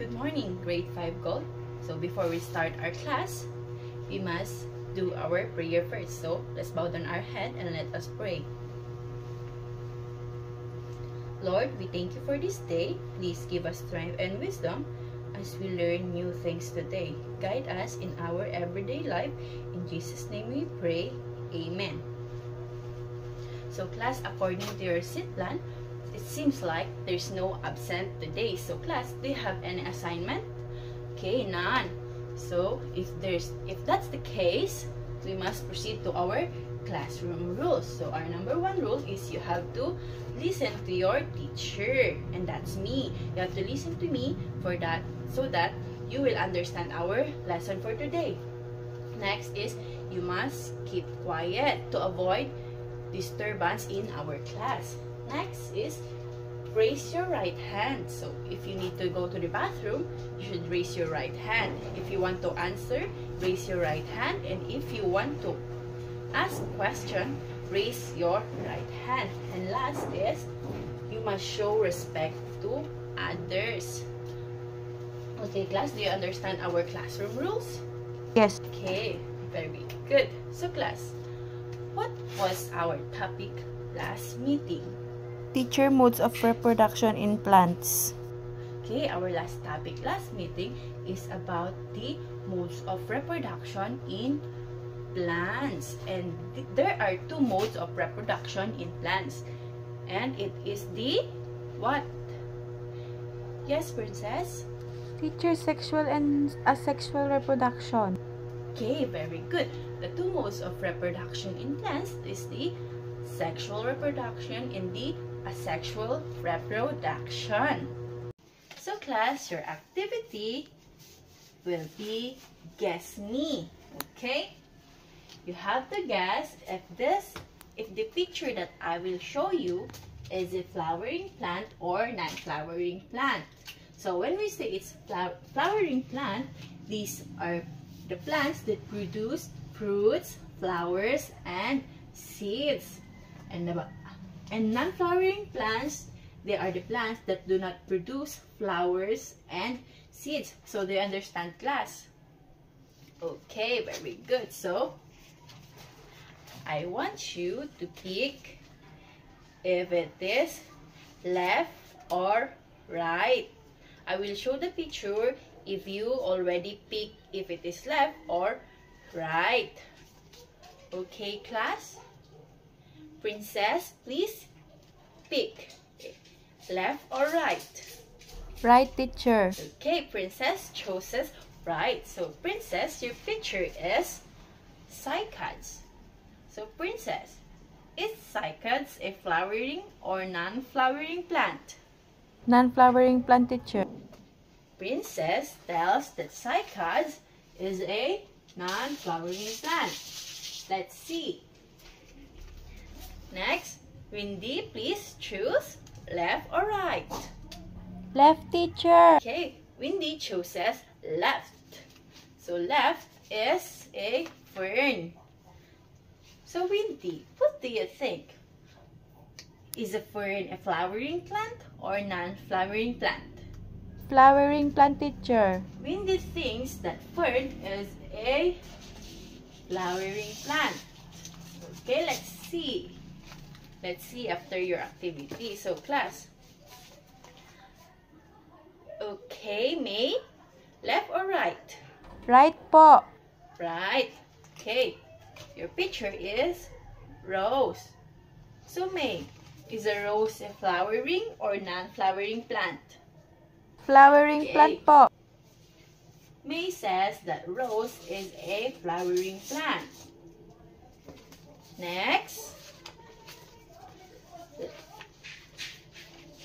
Good morning, grade 5 Gold. So before we start our class, we must do our prayer first. So let's bow down our head and let us pray. Lord, we thank you for this day. Please give us strength and wisdom as we learn new things today. Guide us in our everyday life. In Jesus' name we pray. Amen. So class, according to your seat plan, it seems like there's no absent today. So class, do you have any assignment? Okay, none. So if that's the case, we must proceed to our classroom rules. So our number 1 rule is you have to listen to your teacher, and that's me. You have to listen to me for that, so that you will understand our lesson for today. Next is you must keep quiet to avoid disturbance in our class. Next is raise your right hand. So if you need to go to the bathroom, you should raise your right hand. If you want to answer, raise your right hand. And if you want to ask a question, raise your right hand. And last is you must show respect to others. Okay, class, do you understand our classroom rules? Yes. Okay, very good. So class, what was our topic last meeting? Teacher, modes of reproduction in plants. Okay, our last topic last meeting is about the modes of reproduction in plants. And there are 2 modes of reproduction in plants. And it is the what? Yes, Princess? Teacher, sexual and asexual reproduction. Okay, very good. The 2 modes of reproduction in plants is the sexual reproduction and the asexual reproduction. So class, your activity will be guess me. Okay? You have to guess if the picture that I will show you is a flowering plant or non-flowering plant. So when we say it's flowering plant, these are the plants that produce fruits, flowers, and seeds. And non-flowering plants, they are the plants that do not produce flowers and seeds. So do you understand, class? Okay, very good. So I want you to pick if it is left or right. I will show the picture if you already pick if it is left or right. Okay, class? Princess, please pick left or right. Right, teacher. Okay, Princess chooses right. So Princess, your picture is cycads. So Princess, is cycads a flowering or non-flowering plant? Non-flowering plant, teacher. Princess tells that cycads is a non-flowering plant. Let's see. Next, Windy, please choose left or right. Left, teacher. Okay, Windy chooses left. So left is a fern. So Windy, what do you think? Is a fern a flowering plant or non-flowering plant? Flowering plant, teacher. Windy thinks that fern is a flowering plant. Okay, let's see. Let's see after your activity. So class. Okay, May. Left or right? Right po. Right. Okay. Your picture is rose. So May, is a rose a flowering or non-flowering plant? Flowering plant po. May says that rose is a flowering plant. Next.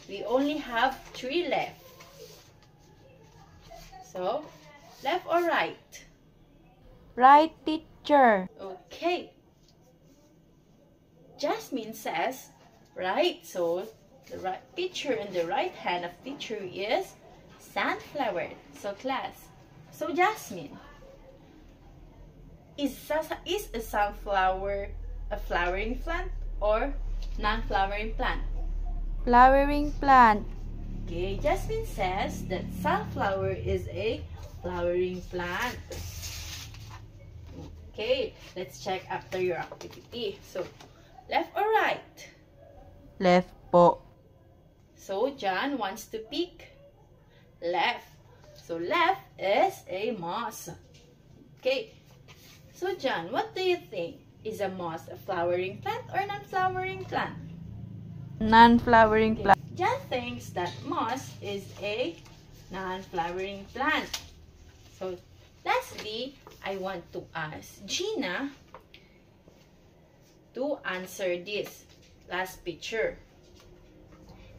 We only have 3 left. So, left or right? Right, teacher. Okay. Jasmine says right. So, the right picture in the right hand of teacher is sunflower. So, class. So, Jasmine, is a sunflower a flowering plant or non-flowering plant? Flowering plant. Okay, Jasmine says that sunflower is a flowering plant. Okay, let's check after your activity. So, left or right? Left po. So, John wants to pick left. So, left is a moss. Okay, so John, what do you think? Is a moss a flowering plant or non-flowering plant? Non-flowering Okay. plant. John thinks that moss is a non-flowering plant. So, lastly, I want to ask Gina to answer this last picture.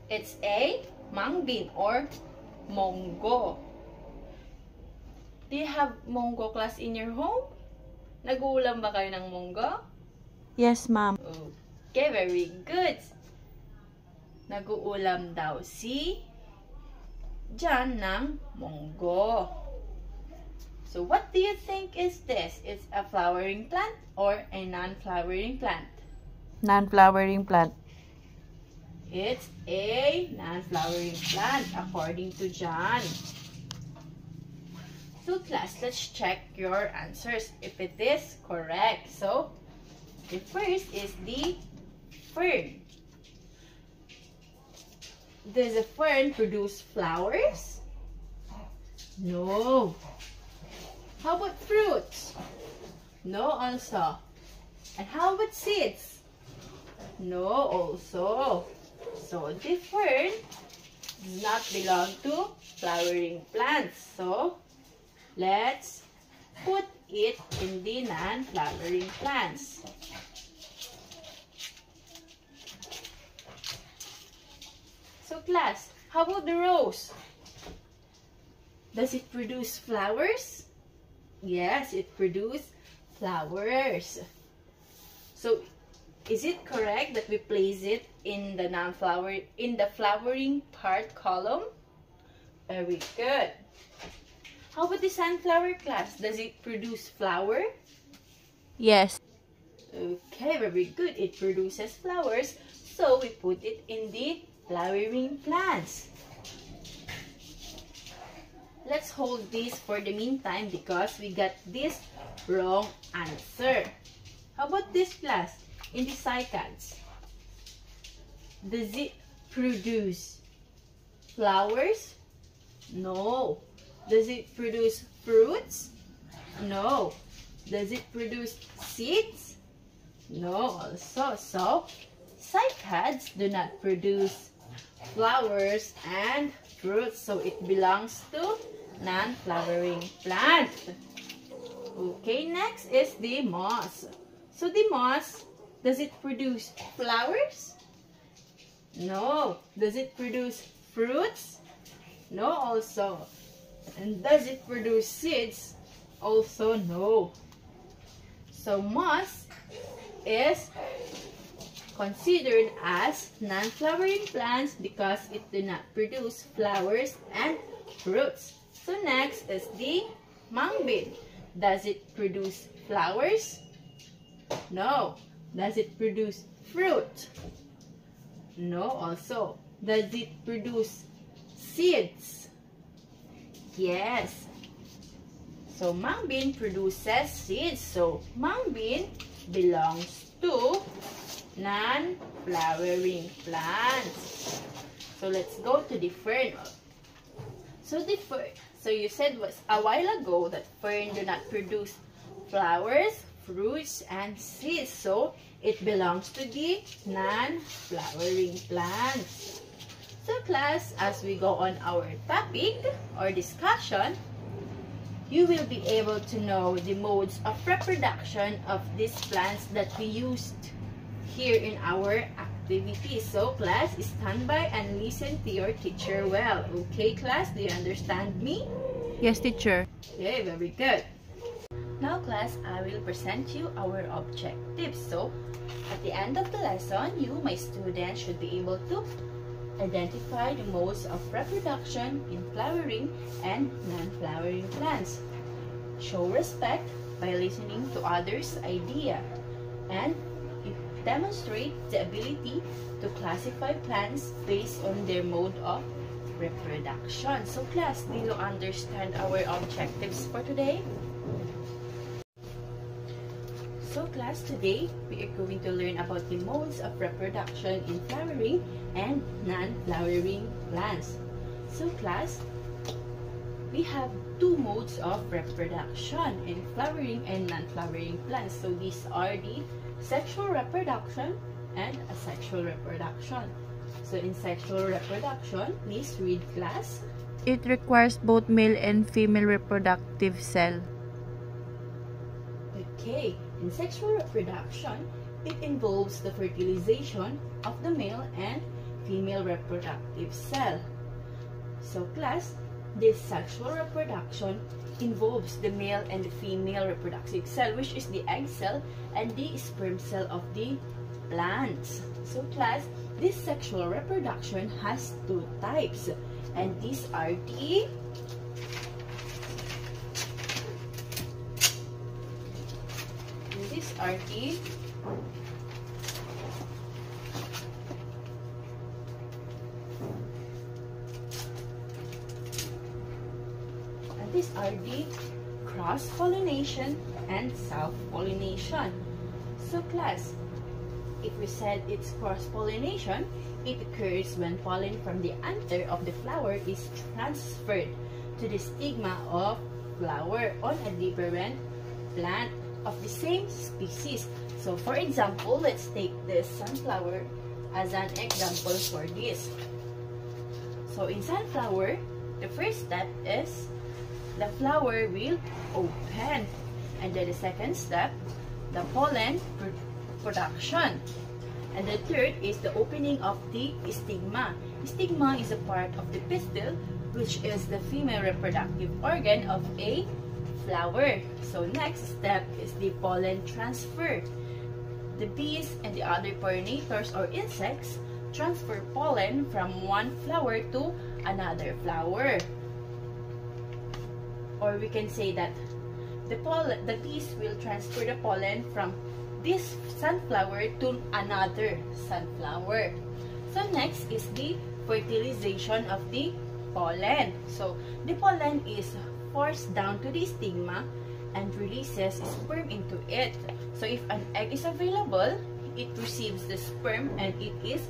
It's a mung bean or munggo. Do you have munggo class in your home? Nag-uulam ba kayo ng munggo? Yes, ma'am. Okay, very good. Nag-uulam daw si John ng munggo. So, what do you think is this? It's a flowering plant or a non-flowering plant? Non-flowering plant. It's a non-flowering plant according to John. So, class, let's check your answers if it is correct. So, the first is the fern. Does a fern produce flowers? No. How about fruits? No also. And how about seeds? No also. So, the fern does not belong to flowering plants. So, let's put it in the non-flowering plants. So, class, how about the rose? Does it produce flowers? Yes, it produces flowers. So, is it correct that we place it in the flowering part column? Very good. How about the sunflower, class? Does it produce flower? Yes. Okay, very good. It produces flowers. So, we put it in the flowering plants. Let's hold this for the meantime because we got this wrong answer. How about this, class? In the cycads, does it produce flowers? No. Does it produce fruits? No. Does it produce seeds? No also. So, cycads do not produce flowers and fruits. So, it belongs to non-flowering plant. Okay, next is the moss. So, the moss, does it produce flowers? No. Does it produce fruits? No also. And does it produce seeds? Also no. So, moss is considered as non-flowering plants because it do not produce flowers and fruits. So, next is the mung bean. Does it produce flowers? No. Does it produce fruit? No also. Does it produce seeds? Yes. So, mung bean produces seeds. So, mung bean belongs to non-flowering plants. So, let's go to the fern. So you said was a while ago that fern do not produce flowers, fruits, and seeds. So, it belongs to the non-flowering plants. So, class, as we go on our topic or discussion, you will be able to know the modes of reproduction of these plants that we used here in our activity. So, class, stand by and listen to your teacher well. Okay, class, do you understand me? Yes, teacher. Okay, very good. Now, class, I will present you our objectives. So, at the end of the lesson, you, my students, should be able to identify the modes of reproduction in flowering and non-flowering plants. Show respect by listening to others' idea. And demonstrate the ability to classify plants based on their mode of reproduction. So class, do you understand our objectives for today? So class, today we are going to learn about the modes of reproduction in flowering and non-flowering plants. So class, we have two modes of reproduction in flowering and non-flowering plants. So these are the sexual reproduction and asexual reproduction. So in sexual reproduction, please read class. It requires both male and female reproductive cell. Okay, in sexual reproduction, it involves the fertilization of the male and female reproductive cell. So class, this sexual reproduction involves the male and the female reproductive cell, which is the egg cell and the sperm cell of the plants. So class, this sexual reproduction has two types, and these are the cross-pollination and self-pollination. So class, if we said it's cross-pollination, it occurs when pollen from the anther of the flower is transferred to the stigma of flower on a different plant of the same species. So for example, let's take this sunflower as an example for this. So in sunflower, the first step is the flower will open, and then the second step, the pollen production, and the third is the opening of the stigma. The stigma is a part of the pistil, which is the female reproductive organ of a flower. So next step is the pollen transfer. The bees and the other pollinators or insects transfer pollen from one flower to another flower. Or we can say that the bees will transfer the pollen from this sunflower to another sunflower. So next is the fertilization of the pollen. So the pollen is forced down to the stigma and releases sperm into it. So if an egg is available, it receives the sperm and it is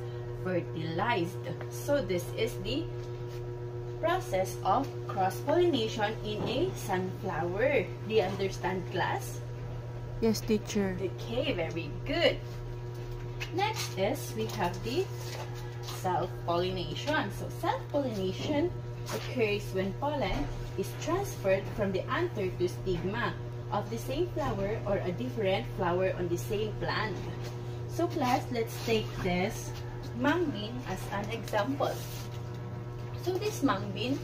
fertilized. So this is the process of cross-pollination in a sunflower. Do you understand, class? Yes, teacher. Okay, very good. Next is we have the self-pollination. So self-pollination occurs when pollen is transferred from the anther to stigma of the same flower or a different flower on the same plant. So class, let's take this mung bean as an example. So this mung bean,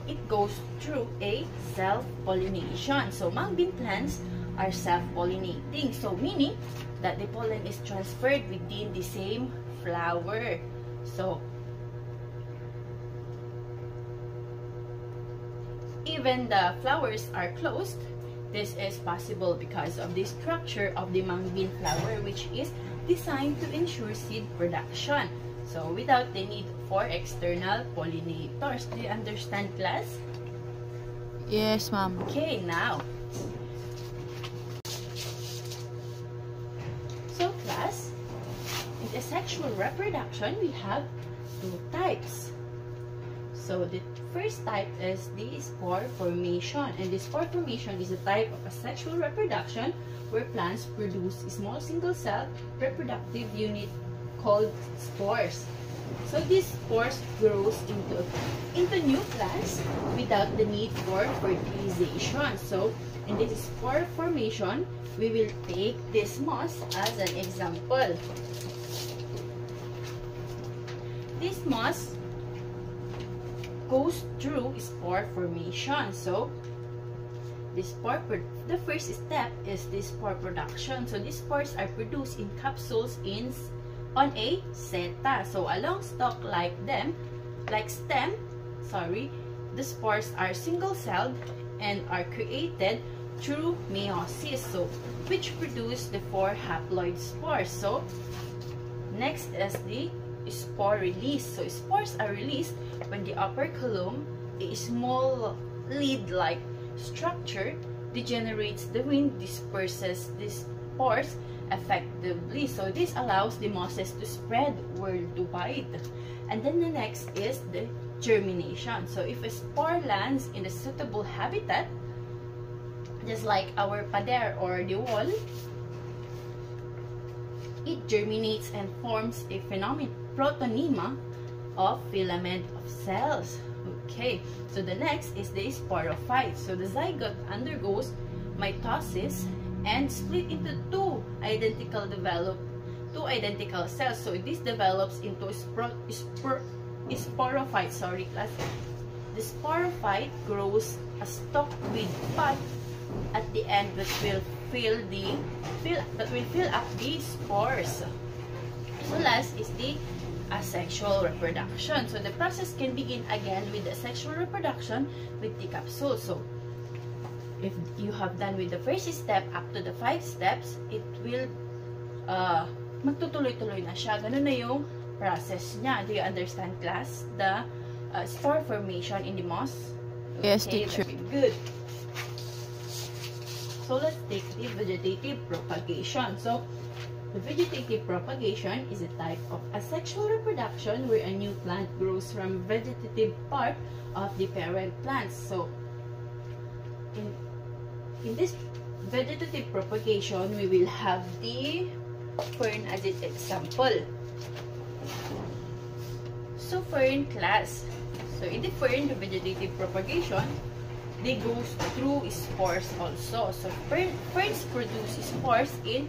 it goes through a self-pollination. So mung bean plants are self-pollinating. So meaning that the pollen is transferred within the same flower. So even the flowers are closed, this is possible because of the structure of the mung bean flower, which is designed to ensure seed production. So without the need for external pollinators. Do you understand, class? Yes, ma'am. Okay, now. So class, in the sexual reproduction, we have two types. So the first type is the spore formation, and the spore formation is a type of asexual reproduction where plants produce a small single-cell reproductive unit called spores. So these spores grows into new plants without the need for fertilization. So in this spore formation, we will take this moss as an example. This moss goes through spore formation. So the first step is the spore production. So these spores are produced in capsules on a seta. So along stalk like stem, the spores are single-celled and are created through meiosis, so which produce the 4 haploid spores. So next is the spore release. So spores are released when the upper column, a small lid-like structure, degenerates, the wind disperses these spores effectively. So this allows the mosses to spread worldwide. And then the next is the germination. So if a spore lands in a suitable habitat, just like our pader or the wall, it germinates and forms a phenomenon protonema of filament of cells. Okay, so the next is the sporophyte. So the zygote undergoes mitosis and split into two identical cells. So this develops into sporophyte. Sorry, class. The sporophyte grows a stalk with pod at the end that will fill up the spores. So last is the asexual reproduction. So the process can begin again with the asexual reproduction with the capsule. So if you have done with the first step up to the 5 steps, it will magtutuloy-tuloy na siya. Ganun na yung process niya. Do you understand, class? The spore formation in the moss? Okay, yes, teacher. Very good. So let's take the vegetative propagation. So the vegetative propagation is a type of asexual reproduction where a new plant grows from vegetative part of the parent plant. So in this vegetative propagation, we will have the fern as its example. So fern, class. So in the fern, the vegetative propagation, they goes through spores also. So ferns produce spores in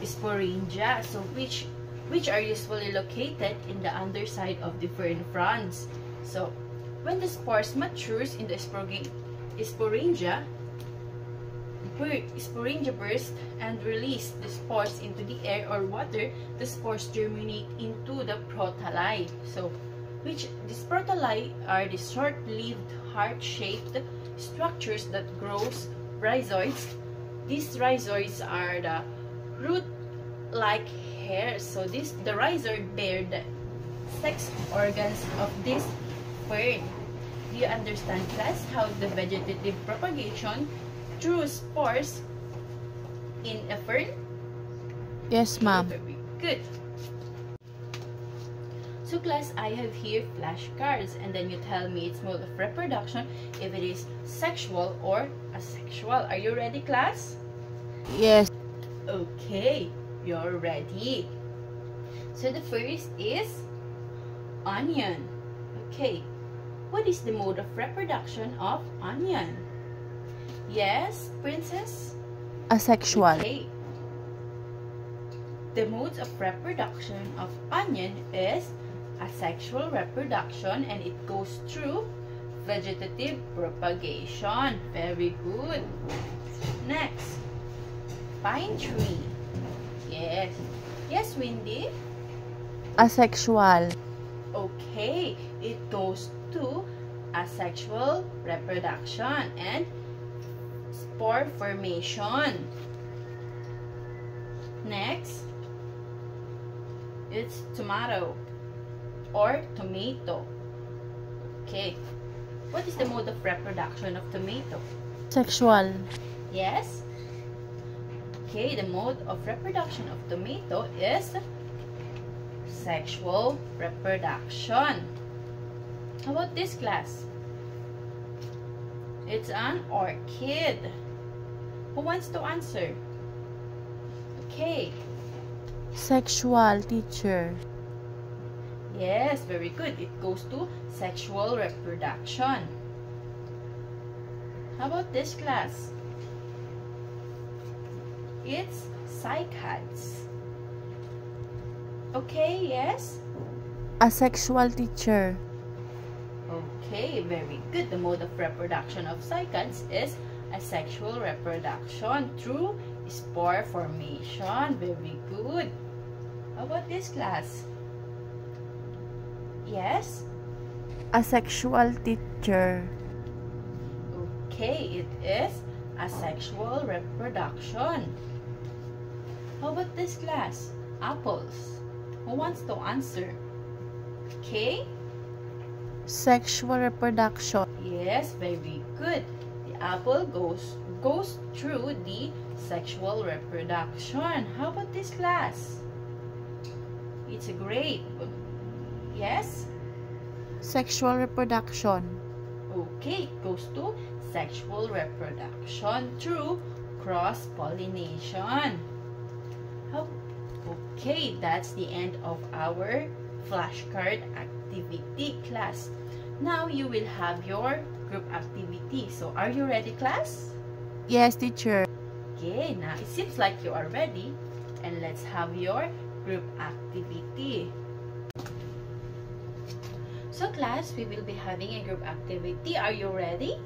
sporangia, so which are usually located in the underside of the fern fronds. So when the spores matures in the sporangia burst and release the spores into the air or water. The spores germinate into the protali. So these protali are the short-lived, heart-shaped structures that grows rhizoids. These rhizoids are the root-like hairs. So the rhizoid bear the sex organs of this fern. Do you understand, class, how the vegetative propagation through spores in a fern? Yes, ma'am. Very good. So class, I have here flashcards, and then you tell me its mode of reproduction, if it is sexual or asexual. Are you ready, class? Yes. Okay, you're ready. So the first is onion. Okay, what is the mode of reproduction of onion? Yes, princess? Asexual. Okay. The modes of reproduction of onion is asexual reproduction, and it goes through vegetative propagation. Very good. Next, pine tree. Yes. Yes, Windy? Asexual. Okay, it goes to asexual reproduction and spore formation. Next, it's tomato or tomato. Okay, what is the mode of reproduction of tomato? Sexual. Yes. Okay, the mode of reproduction of tomato is sexual reproduction. How about this, class? It's an orchid. Who wants to answer? Okay. Sexual, teacher. Yes, very good. It goes to sexual reproduction. How about this, class? It's cycads. Okay, yes? Asexual, teacher. Okay, very good. The mode of reproduction of cycads is asexual reproduction through spore formation. Very good. How about this, class? Yes? Asexual, teacher. Okay, it is asexual reproduction. How about this, class? Apples. Who wants to answer? Okay? Sexual reproduction. Yes, very good. The apple goes through the sexual reproduction. How about this class? It's a grape. Yes? Sexual reproduction. Okay, it goes to sexual reproduction through cross-pollination. Okay, that's the end of our flashcard activity class. Now you will have your group activity. So are you ready, class? Yes, teacher. Okay, now it seems like you are ready, and let's have your group activity. So class, we will be having a group activity. Are you ready?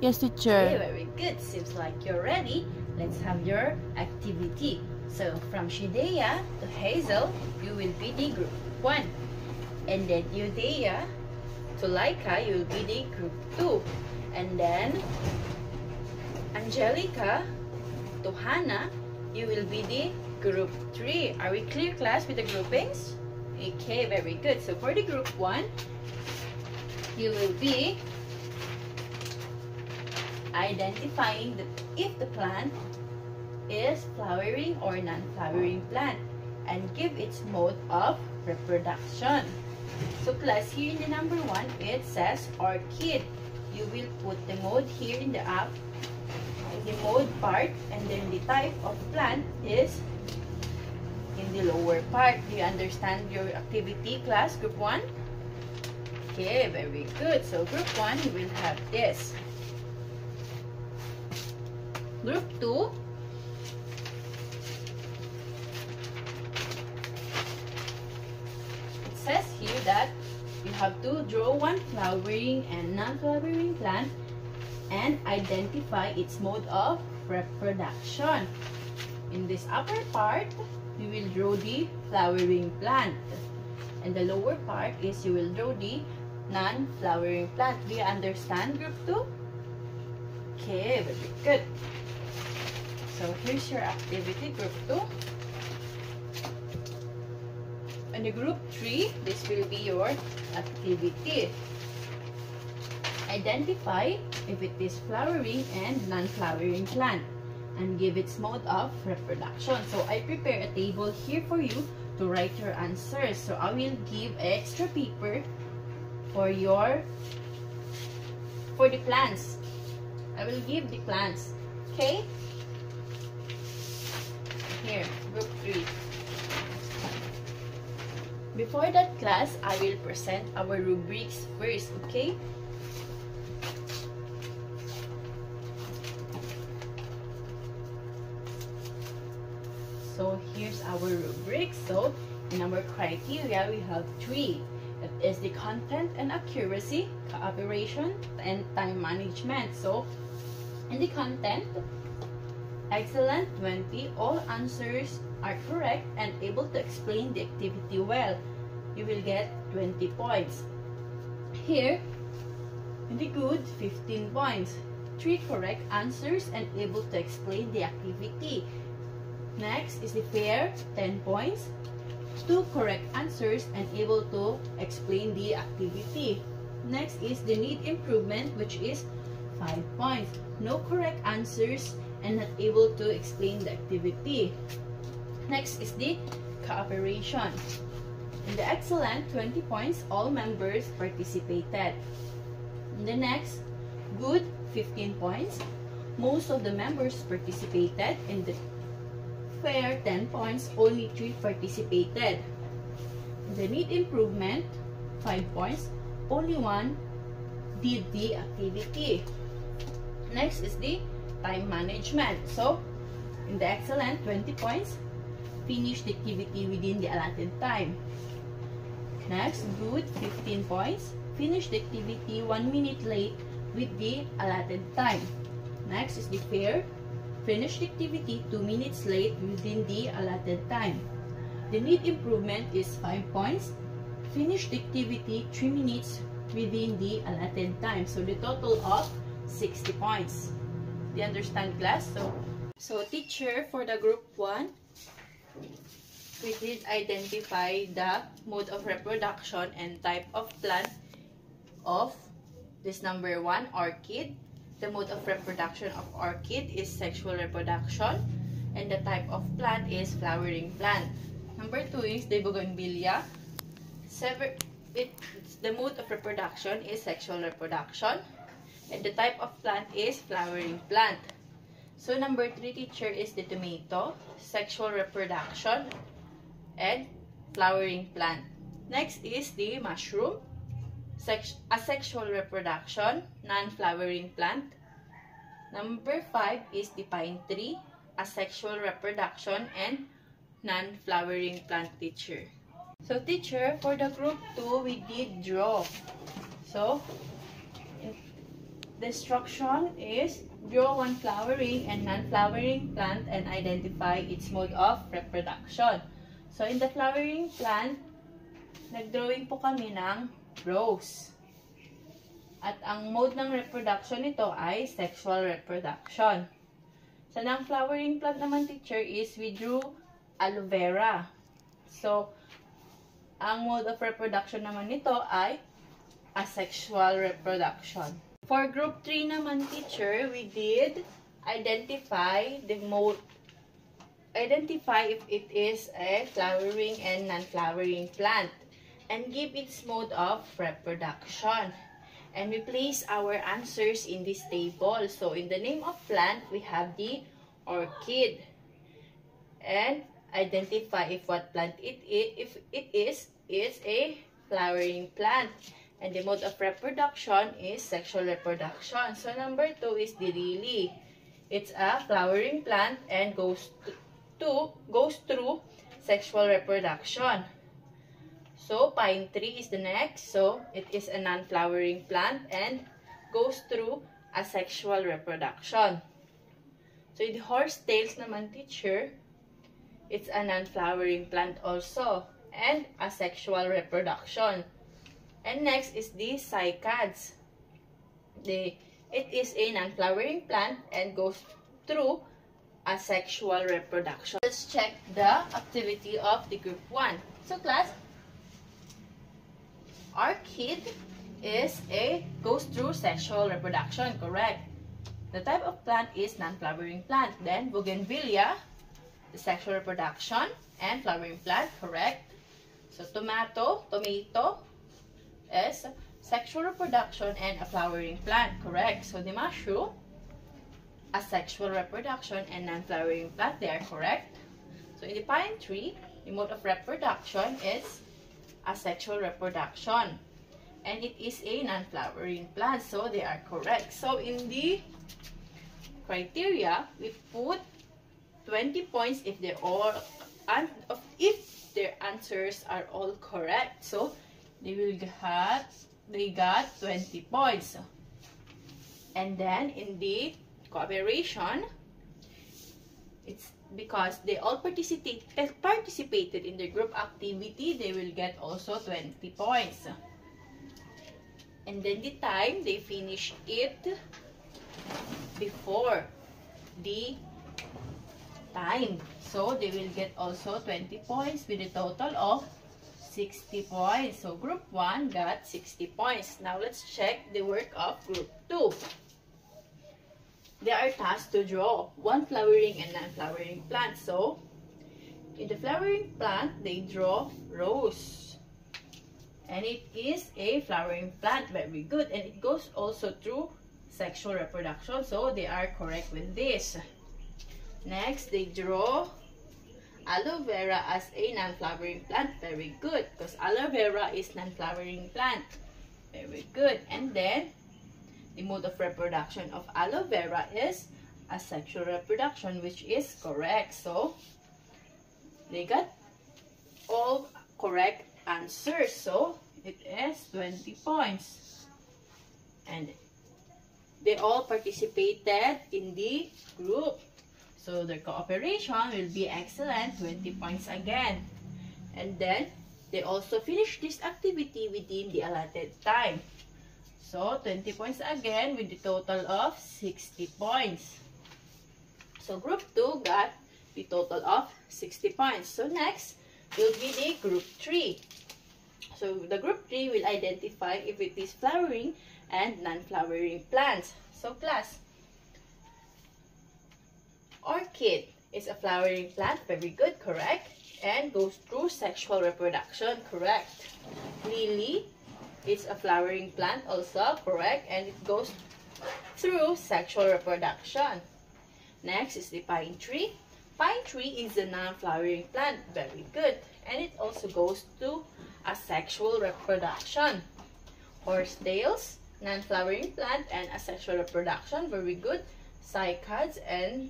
Yes, teacher. Okay, very good. Seems like you're ready. Let's have your activity. So from Shidea to Hazel, you will be the group 1. And then Udea to Laika, you will be the group 2. And then Angelica to Hannah, you will be the group 3. Are we clear, class, with the groupings? Okay, very good. So for the group 1, you will be identifying if the plant is flowering or non-flowering plant and give its mode of reproduction. So class, here in the number 1, it says orchid. You will put the mode here in the app, the mode part, and then the type of plant is in the lower part. Do you understand your activity, class, group 1? Okay, very good. So group 1, you will have this. Group 2, it says here that you have to draw one flowering and non-flowering plant and identify its mode of reproduction. In this upper part, you will draw the flowering plant. And the lower part is you will draw the non-flowering plant. Do you understand, group 2? Okay, very good. So here's your activity, group 2. And the group 3, this will be your activity. Identify if it is flowering and non-flowering plant and give its mode of reproduction. So I prepare a table here for you to write your answers. So I will give extra paper for the plants. I will give the plants. Okay? Here, group 3. Before that, class, I will present our rubrics first, okay? So here's our rubric. So in our criteria, we have 3. It is the content and accuracy, cooperation, and time management. So in the content, excellent 20. All answers are correct and able to explain the activity well. You will get 20 points. Here, in the good, 15 points. 3 correct answers and able to explain the activity. Next is the fair, 10 points. 2 correct answers and able to explain the activity. Next is the need improvement, which is 5 points. No correct answers and not able to explain the activity. Next is the cooperation. In the excellent, 20 points, all members participated. In the next, good, 15 points. Most of the members participated. In the fair, 10 points, only 3 participated. In the need improvement, 5 points, only 1 did the activity. Next is the time management. So, in the excellent, 20 points, finish the activity within the allotted time. Next, good, 15 points, finish the activity 1 minute late with the allotted time. Next is the fair, finish the activity 2 minutes late within the allotted time. The need improvement is 5 points, finish the activity 3 minutes within the allotted time. So, the total of 60 points. Do you understand, class? So teacher, for the group 1, we did identify the mode of reproduction and type of plant of this number 1, orchid. The mode of reproduction of orchid is sexual reproduction. And the type of plant is flowering plant. Number 2 is the bougainvillea. The mode of reproduction is sexual reproduction. And the type of plant is flowering plant. So number 3, teacher, is the tomato. Sexual reproduction and flowering plant. Next is the mushroom. Asexual reproduction, non-flowering plant. Number 5 is the pine tree. Asexual reproduction and non-flowering plant, teacher. So teacher, for the group 2, we did draw. So the instruction is draw one flowering and non-flowering plant and identify its mode of reproduction. So in the flowering plant, nagdrawing po kami ng rose. At ang mode ng reproduction nito ay sexual reproduction. Sa non-flowering plant naman, teacher, is we drew aloe vera. So, ang mode of reproduction naman nito ay asexual reproduction. For group 3 naman, teacher, we did identify the mode. Identify if it is a flowering and non-flowering plant and give its mode of reproduction. And we place our answers in this table. So, in the name of plant, we have the orchid. And identify if what plant it is. If it is, it's a flowering plant. And the mode of reproduction is sexual reproduction. So, number 2 is the lily. It's a flowering plant and goes through sexual reproduction. So, pine tree is the next. So, it is a non-flowering plant and goes through asexual reproduction. So, the horsetails naman, teacher, it's a non-flowering plant also and asexual reproduction. And next is the cycads. It is a non-flowering plant and goes through asexual reproduction. Let's check the activity of the group 1. So, class, orchid goes through sexual reproduction, correct? The type of plant is non-flowering plant. Then bougainvillea, the sexual reproduction and flowering plant, correct? So tomato is sexual reproduction and a flowering plant, correct? So the mushroom, asexual reproduction and non-flowering plant, they are correct. So in the pine tree, the mode of reproduction is asexual reproduction and it is a non-flowering plant, so they are correct. So in the criteria, we put 20 points if they all if their answers are all correct. So they got 20 points. And then in the cooperation, it's because they all participated in the group activity, they will get also 20 points. And then the time, they finish it before the time. So, they will get also 20 points with a total of 60 points. So, group 1 got 60 points. Now, let's check the work of group 2. They are tasked to draw one flowering and non-flowering plant. So, in the flowering plant, they draw rose. And it is a flowering plant. Very good. And it goes also through sexual reproduction. So, they are correct with this. Next, they draw aloe vera as a non-flowering plant. Very good. Because aloe vera is non-flowering plant. Very good. And then, the mode of reproduction of aloe vera is asexual reproduction, which is correct. So, they got all correct answers. So, it is 20 points. And they all participated in the group. So, their cooperation will be excellent, 20 points again. And then, they also finished this activity within the allotted time. So, 20 points again with the total of 60 points. So, group 2 got the total of 60 points. So, next will be the group 3. So the group 3 will identify if it is flowering and non-flowering plants. So class, orchid is a flowering plant, very good, correct, and goes through sexual reproduction, correct. Lily is a flowering plant also, correct, and it goes through sexual reproduction. Next is the pine tree. Pine tree is a non-flowering plant, very good, and it also goes through asexual reproduction. Horsetails, non-flowering plant and asexual reproduction, very good. Cycads and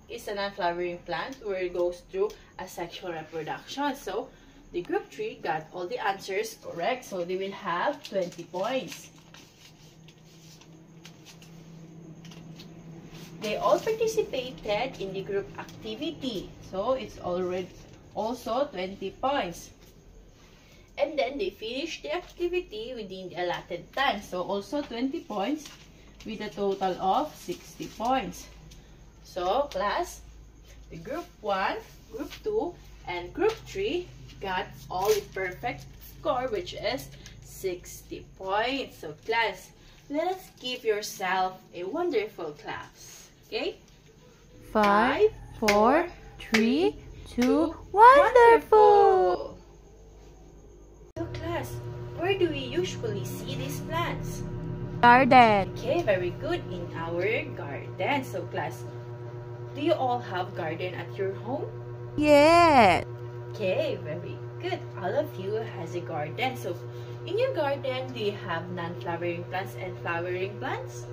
is a non-flowering plant where it goes through asexual reproduction. So the group 3 got all the answers correct, so they will have 20 points. They all participated in the group activity, so it's already also 20 points. And then they finished the activity within the allotted time, so also 20 points with a total of 60 points. So class, the group 1, group 2, and group 3 got all the perfect score, which is 60 points. So class, let us give yourself a wonderful claps. Okay? 5, 4, 3, 2, wonderful! So class, where do we usually see these plants? Garden. Okay, very good, in our garden. So class, do you all have garden at your home? Yes. Okay, very good. All of you has a garden. So in your garden, do you have non-flowering plants and flowering plants?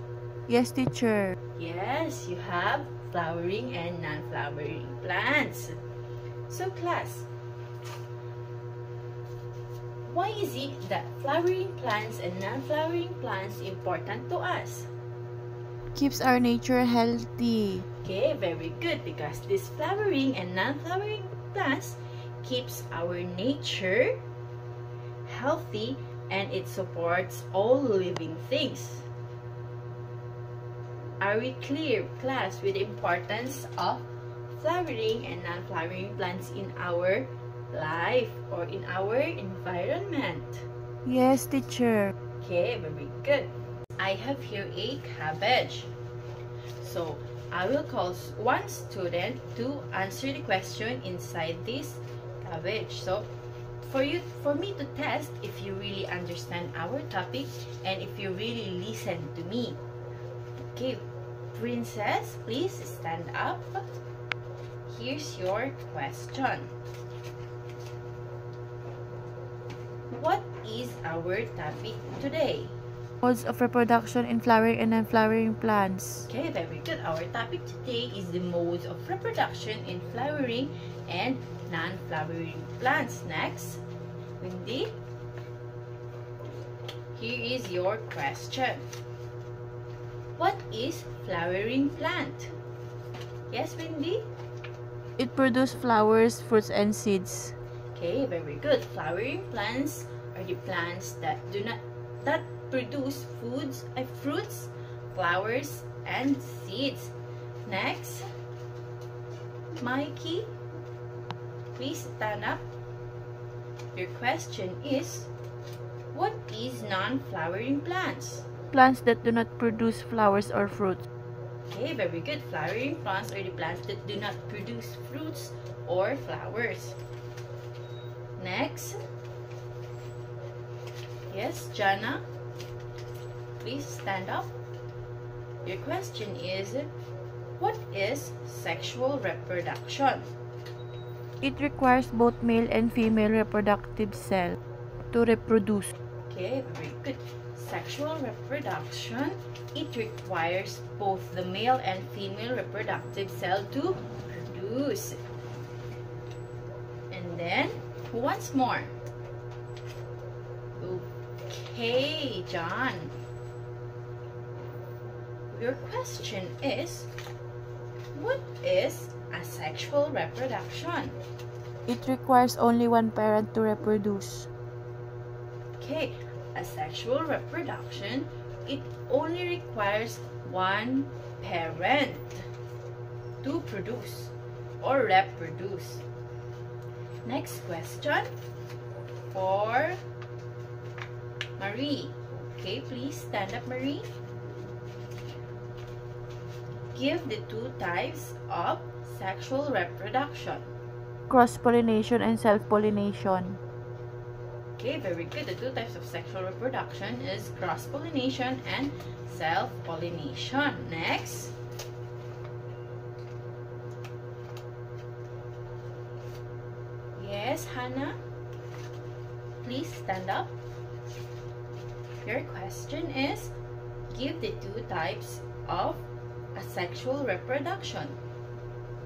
Yes, teacher. Yes, you have flowering and non-flowering plants. So class, why is it that flowering plants and non-flowering plants important to us? Keeps our nature healthy. Okay, very good, because this flowering and non-flowering plants keeps our nature healthy and it supports all living things. Are we clear, class, with the importance of flowering and non-flowering plants in our life or in our environment? Yes, teacher. Okay, very good. I have here a cabbage. So I will call one student to answer the question inside this cabbage. So for me to test if you really understand our topic and if you really listen to me. Okay, Princess, please stand up. Here's your question. What is our topic today? Modes of reproduction in flowering and non-flowering plants. Okay, very good. Our topic today is the modes of reproduction in flowering and non-flowering plants. Next, Wendy, here is your question. What is flowering plant? Yes, Wendy? It produces flowers, fruits, and seeds. Okay, very good. Flowering plants are the plants that produce fruits, flowers, and seeds. Next, Mikey, please stand up. Your question is, what is non-flowering plants? Plants that do not produce flowers or fruits. Okay, very good. Flowering plants are the plants that do not produce fruits or flowers. Next, yes, Jana, please stand up. Your question is, what is sexual reproduction? It requires both male and female reproductive cells to reproduce. Okay, very good. Sexual reproduction, it requires both the male and female reproductive cell to produce. And then, once more. Okay, John. Your question is, what is asexual reproduction? It requires only one parent to reproduce. Okay, asexual reproduction, it only requires one parent to produce or reproduce. Next question. for Marie. Okay, please stand up, Marie. Give the two types of sexual reproduction. Cross-pollination and self-pollination. Okay, very good. The two types of sexual reproduction is cross-pollination and self-pollination. Next. Yes, Hannah. Please stand up. Your question is, give the two types of asexual reproduction.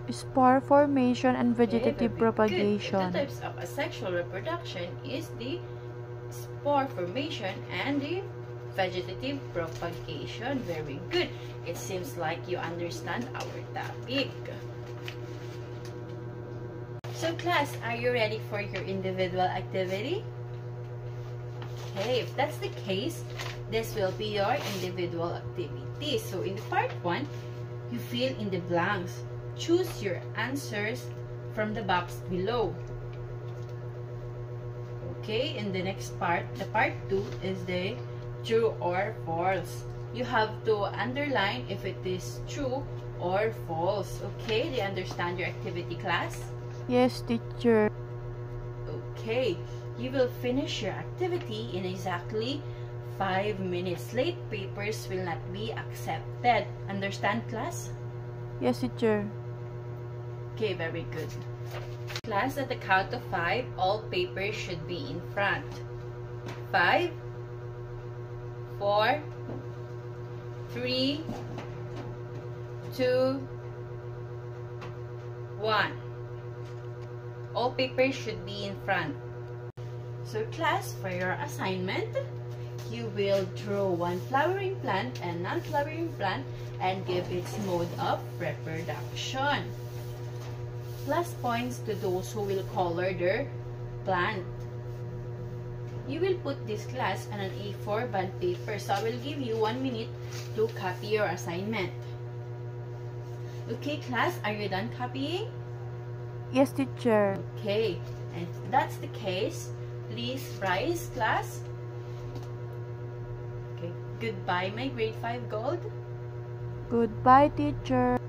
Spore formation and vegetative Good. propagation. The two types of asexual reproduction is the spore formation and the vegetative propagation. Very good. It seems like you understand our topic. So class, are you ready for your individual activity? Okay, if that's the case, this will be your individual activity. So in part 1, you fill in the blanks. Choose your answers from the box below. Okay, in the next part, the part 2 is the true or false. You have to underline if it is true or false. Okay, do you understand your activity, class? Yes, teacher. Okay, you will finish your activity in exactly 5 minutes. Late papers will not be accepted. Understand, class? Yes, teacher. Okay, very good. Class, at the count of 5, all papers should be in front. 5, 4, 3, 2, 1. All papers should be in front. So class, for your assignment, you will draw one flowering plant and non-flowering plant and give its mode of reproduction. Plus points to those who will color their plant. You will put this class on an A4 bond paper. So I will give you 1 minute to copy your assignment. Okay class, are you done copying? Yes, teacher. Okay, and if that's the case, please rise, class. Okay, goodbye, my grade 5 gold. Goodbye, teacher.